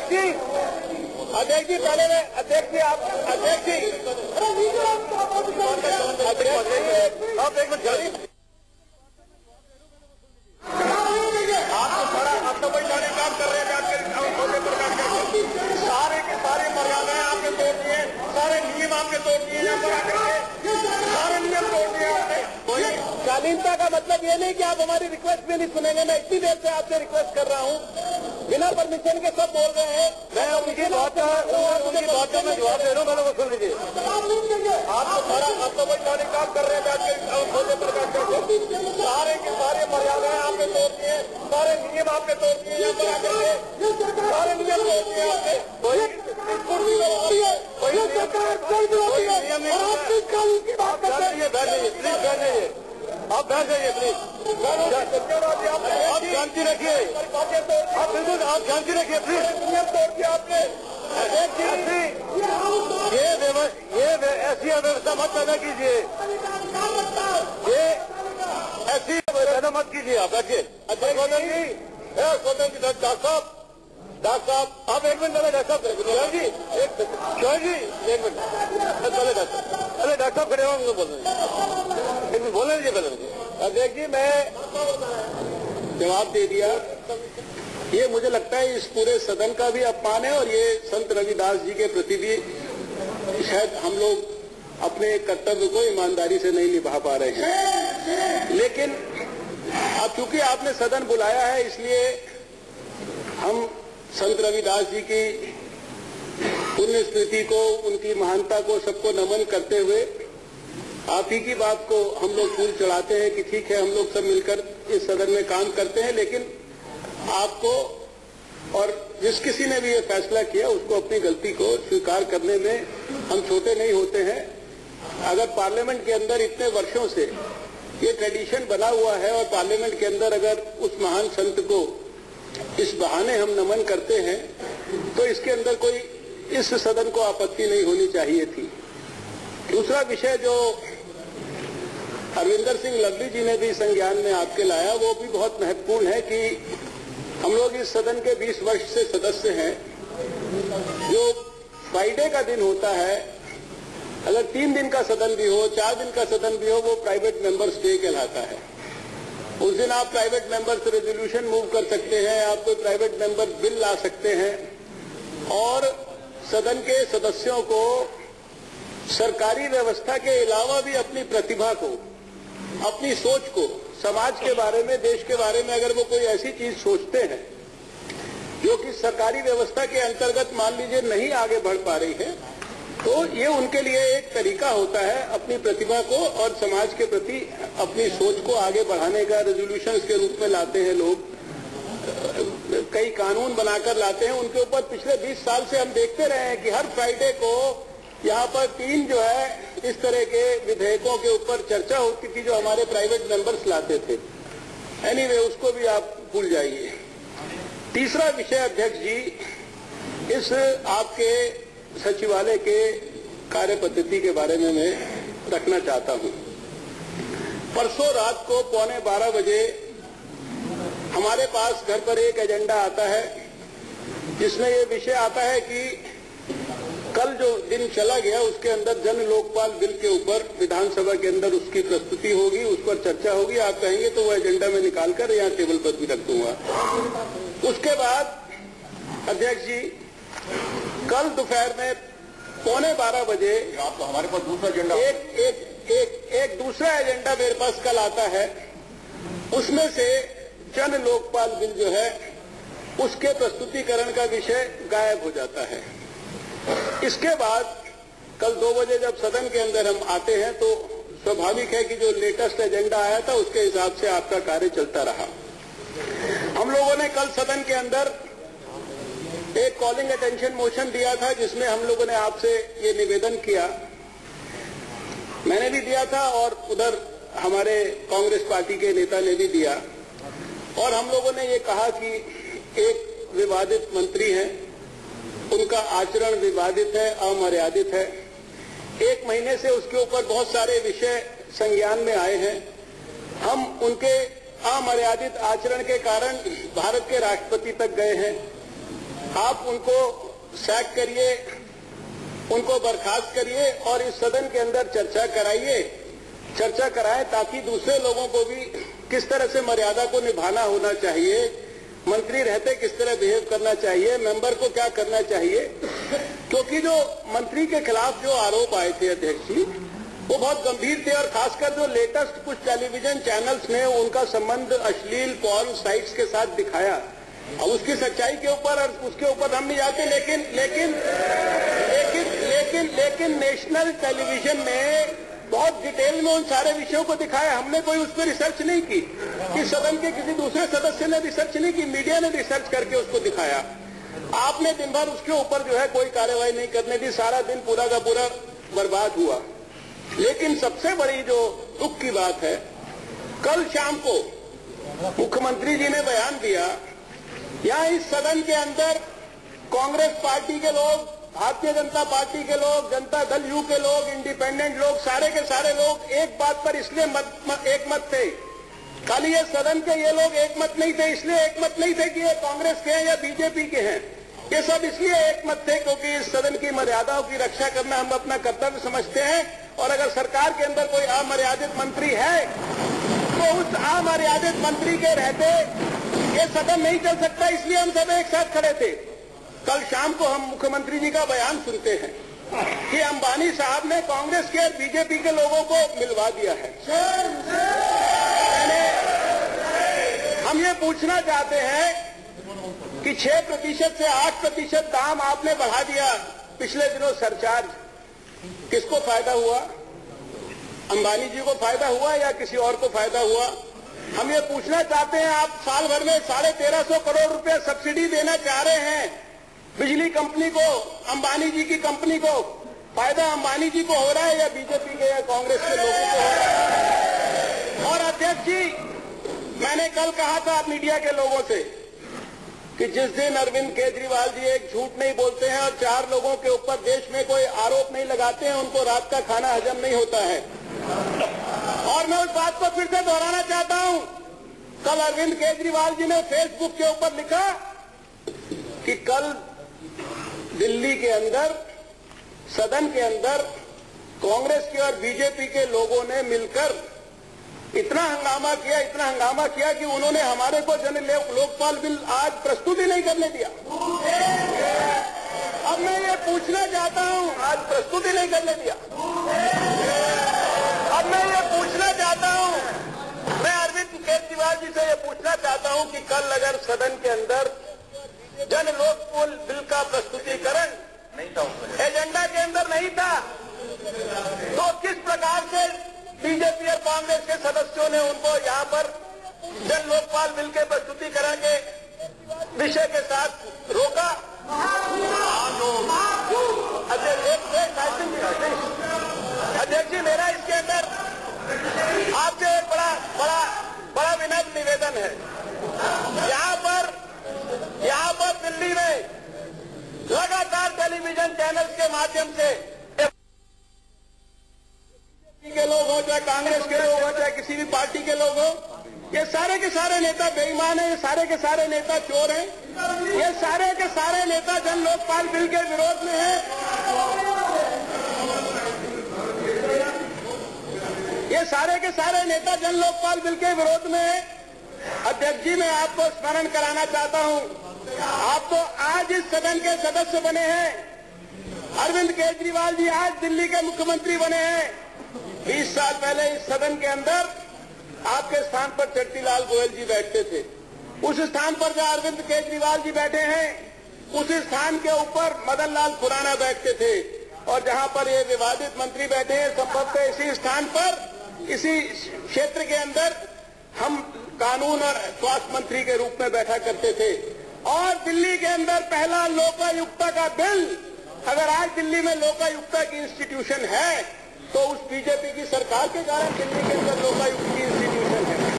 अध्यक्ष जी पहले अध्यक्ष जी आप अध्यक्ष जी आप एक मिनट जल्दी आप तो बड़ी सारे काम कर रहे हैं सारे के सारे मर्यादाएं आपने तोड़ दिए, सारे नियम आपने तोड़ दिए, सारे नियम तोड़ दिए आपने। शालीनता का मतलब ये नहीं कि आप हमारी रिक्वेस्ट भी नहीं सुनेंगे। मैं इतनी देर से आपसे रिक्वेस्ट कर रहा हूँ, बिना परमिशन के सब बोल रहे हैं। मैं उनकी बात का मैं जवाब दे रहा हूँ, मैंने वो सुन लीजिए। आप तो बड़ी सारे काम कर रहे हैं बैठ के सारे के सारे मर्यादाएं आपने तोड़ दिए, सारे नियम आपने तोड़ दिए, सारे नियम तोड़ दिए आपने। आप बैठ जाइए प्लीज, आप शांति रखिए, आप बिल्कुल आप शांति रखिए प्लीज। नियम तोड़ दिया आपने। ये ऐसी अव्यवस्था मत पैदा कीजिए, ये ऐसी पैदा मत कीजिए। आप बैठिए। डॉक्टर साहब आप एक मिनट पहले डॉक्टर साहब जी एक मिनट पहले डॉक्टर साहब खड़े होंगे बोल रहे बोलने दीजिए पहले मुझे। अध्यक्ष जी मैं जवाब दे दिया। ये मुझे लगता है इस पूरे सदन का भी अपमान है और ये संत रविदास जी के प्रति भी शायद हम लोग अपने कर्तव्य को ईमानदारी से नहीं निभा पा रहे हैं। लेकिन अब चूंकि आपने सदन बुलाया है इसलिए हम संत रविदास जी की पुण्य स्मृति को, उनकी महानता को सबको नमन करते हुए आप ही की बात को हम लोग फूल चढ़ाते हैं कि ठीक है हम लोग सब मिलकर इस सदन में काम करते हैं। लेकिन आपको और जिस किसी ने भी ये फैसला किया उसको अपनी गलती को स्वीकार करने में हम छोटे नहीं होते हैं। अगर पार्लियामेंट के अंदर इतने वर्षों से ये ट्रेडिशन बना हुआ है और पार्लियामेंट के अंदर अगर उस महान संत को इस बहाने हम नमन करते हैं तो इसके अंदर कोई इस सदन को आपत्ति नहीं होनी चाहिए थी। दूसरा विषय जो हरविंदर सिंह लवली जी ने भी संज्ञान में आपके लाया वो भी बहुत महत्वपूर्ण है कि हम लोग इस सदन के 20 वर्ष से सदस्य हैं। जो फ्राइडे का दिन होता है, अगर 3 दिन का सदन भी हो, 4 दिन का सदन भी हो, वो प्राइवेट मेंबर्स डे कहलाता है। उस दिन आप प्राइवेट मेंबर्स रेजोल्यूशन मूव कर सकते हैं, आप कोई प्राइवेट मेंबर बिल ला सकते हैं और सदन के सदस्यों को सरकारी व्यवस्था के अलावा भी अपनी प्रतिभा को, अपनी सोच को, समाज के बारे में, देश के बारे में अगर वो कोई ऐसी चीज सोचते हैं जो कि सरकारी व्यवस्था के अंतर्गत मान लीजिए नहीं आगे बढ़ पा रही है, तो ये उनके लिए एक तरीका होता है अपनी प्रतिभा को और समाज के प्रति अपनी सोच को आगे बढ़ाने का। रेजोल्यूशंस के रूप में लाते हैं लोग, कई कानून बनाकर लाते हैं। उनके ऊपर पिछले 20 साल से हम देखते रहे हैं कि हर फ्राइडे को यहाँ पर 3 जो है इस तरह के विधेयकों के ऊपर चर्चा होती थी जो हमारे प्राइवेट मेंबर्स लाते थे। एनीवे उसको भी आप भूल जाइए। तीसरा विषय अध्यक्ष जी, इस आपके सचिवालय के कार्य पद्धति के बारे में मैं रखना चाहता हूं। परसों रात को 11:15 बजे हमारे पास घर पर एक एजेंडा आता है जिसमें ये विषय आता है कि कल जो दिन चला गया उसके अंदर जन लोकपाल बिल के ऊपर विधानसभा के अंदर उसकी प्रस्तुति होगी, उस पर चर्चा होगी। आप कहेंगे तो वो एजेंडा में निकालकर यहाँ टेबल पर भी रख दूंगा। उसके बाद अध्यक्ष जी कल दोपहर में 11:15 बजे आप तो हमारे पास दूसरा एजेंडा एक दूसरा एजेंडा मेरे पास कल आता है। उसमें से जन लोकपाल बिल जो है उसके प्रस्तुतिकरण का विषय गायब हो जाता है। इसके बाद कल 2 बजे जब सदन के अंदर हम आते हैं तो स्वाभाविक है कि जो लेटेस्ट एजेंडा आया था उसके हिसाब से आपका कार्य चलता रहा। हम लोगों ने कल सदन के अंदर एक कॉलिंग अटेंशन मोशन दिया था जिसमें हम लोगों ने आपसे ये निवेदन किया, मैंने भी दिया था और उधर हमारे कांग्रेस पार्टी के नेता ने भी दिया, और हम लोगों ने ये कहा कि एक विवादित मंत्री हैं, उनका आचरण विवादित है, अमर्यादित है। 1 महीने से उसके ऊपर बहुत सारे विषय संज्ञान में आए हैं। हम उनके अमर्यादित आचरण के कारण भारत के राष्ट्रपति तक गए हैं। आप उनको सैक करिए, उनको बर्खास्त करिए और इस सदन के अंदर चर्चा कराएं ताकि दूसरे लोगों को भी किस तरह से मर्यादा को निभाना होना चाहिए, मंत्री रहते किस तरह बिहेव करना चाहिए, मेंबर को क्या करना चाहिए। क्योंकि जो मंत्री के खिलाफ जो आरोप आए थे अध्यक्ष जी, वो बहुत गंभीर थे और खासकर जो लेटेस्ट कुछ टेलीविजन चैनल्स ने उनका संबंध अश्लील पॉर्न साइट्स के साथ दिखाया। अब उसकी सच्चाई के ऊपर और उसके ऊपर हम नहीं जाते, लेकिन नेशनल टेलीविजन ने बहुत डिटेल में उन सारे विषयों को दिखाया। हमने कोई उस पर रिसर्च नहीं की कि सदन के किसी दूसरे सदस्य ने रिसर्च नहीं की, मीडिया ने रिसर्च करके उसको दिखाया। आपने दिन भर उसके ऊपर जो है कोई कार्रवाई नहीं करने दी, सारा दिन पूरा का पूरा बर्बाद हुआ। लेकिन सबसे बड़ी जो दुख की बात है, कल शाम को मुख्यमंत्री जी ने बयान दिया, यहाँ इस सदन के अंदर कांग्रेस पार्टी के लोग, भारतीय जनता पार्टी के लोग, जनता दल यू के लोग, इंडिपेंडेंट लोग, सारे के सारे लोग एक बात पर इसलिए एक मत थे। खाली ये सदन के ये लोग एक मत नहीं थे, इसलिए एक मत नहीं थे कि ये कांग्रेस के हैं या बीजेपी के हैं। ये सब इसलिए एक मत थे क्योंकि इस सदन की मर्यादाओं की रक्षा करना हम अपना कर्तव्य समझते हैं, और अगर सरकार के अंदर कोई अमर्यादित मंत्री है तो उस अमर्यादित मंत्री के रहते ये सदन नहीं चल सकता। इसलिए हम सब एक साथ खड़े थे। कल शाम को हम मुख्यमंत्री जी का बयान सुनते हैं कि अंबानी साहब ने कांग्रेस के और बीजेपी के लोगों को मिलवा दिया है। हम ये पूछना चाहते हैं कि 6% से 8% दाम आपने बढ़ा दिया पिछले दिनों सरचार्ज, किसको फायदा हुआ? अंबानी जी को फायदा हुआ या किसी और को फायदा हुआ? हम ये पूछना चाहते हैं, आप साल भर में 1350 करोड़ रुपए सब्सिडी देना चाह रहे हैं बिजली कंपनी को, अंबानी जी की कंपनी को, फायदा अंबानी जी को हो रहा है या बीजेपी के या कांग्रेस के लोगों को हो रहा है? और अध्यक्ष जी, मैंने कल कहा था मीडिया के लोगों से कि जिस दिन अरविंद केजरीवाल जी एक झूठ नहीं बोलते हैं और 4 लोगों के ऊपर देश में कोई आरोप नहीं लगाते हैं, उनको रात का खाना हजम नहीं होता है। और मैं उस बात को फिर से दोहराना चाहता हूं। कल अरविंद केजरीवाल जी ने फेसबुक के ऊपर लिखा कि कल दिल्ली के अंदर सदन के अंदर कांग्रेस के और बीजेपी के लोगों ने मिलकर इतना हंगामा किया कि उन्होंने हमारे को जन लोकपाल बिल आज प्रस्तुत ही नहीं करने दिया। अब मैं ये पूछना चाहता हूं, आज प्रस्तुत ही नहीं करने दिया। अब मैं ये पूछना चाहता हूं, मैं अरविंद केजरीवाल जी से ये पूछना चाहता हूं कि कल अगर सदन के अंदर जन लोकपाल बिल का प्रस्तुतिकरण नहीं था, एजेंडा के अंदर नहीं था, तो किस प्रकार से बीजेपी और कांग्रेस के सदस्यों ने उनको यहां पर जन लोकपाल बिल के प्रस्तुतिकरण के विषय के साथ रोका? अध्यक्ष जी, मेरा इसके अंदर आपसे एक बड़ा विनम्र निवेदन है। यहाँ पर दिल्ली में लगातार टेलीविजन चैनल्स के माध्यम से के लोग हो, चाहे कांग्रेस के लोग हो, चाहे किसी भी पार्टी के लोग हो, ये सारे के सारे नेता बेईमान हैं, ये सारे के सारे नेता चोर हैं, ये सारे के सारे नेता जन लोकपाल बिल के विरोध में हैं, ये सारे के सारे नेता जन लोकपाल बिल के विरोध में हैं। अध्यक्ष जी, मैं आपको स्मरण कराना चाहता हूं, आप तो आज इस सदन के सदस्य बने हैं। अरविंद केजरीवाल जी आज दिल्ली के मुख्यमंत्री बने हैं। 20 साल पहले इस सदन के अंदर आपके स्थान पर चट्टीलाल गोयल जी बैठते थे। उस स्थान पर जहां अरविंद केजरीवाल जी बैठे हैं, उस स्थान के ऊपर मदन लाल खुराना बैठते थे, और जहां पर ये विवादित मंत्री बैठे हैं, संभवतः इसी स्थान पर, इसी क्षेत्र के अंदर हम कानून और स्वास्थ्य मंत्री के रूप में बैठा करते थे। और दिल्ली के अंदर पहला लोकायुक्ता का बिल, अगर आज दिल्ली में लोकायुक्ता की इंस्टीट्यूशन है तो उस बीजेपी की सरकार के कारण दिल्ली के अंदर लोकायुक्त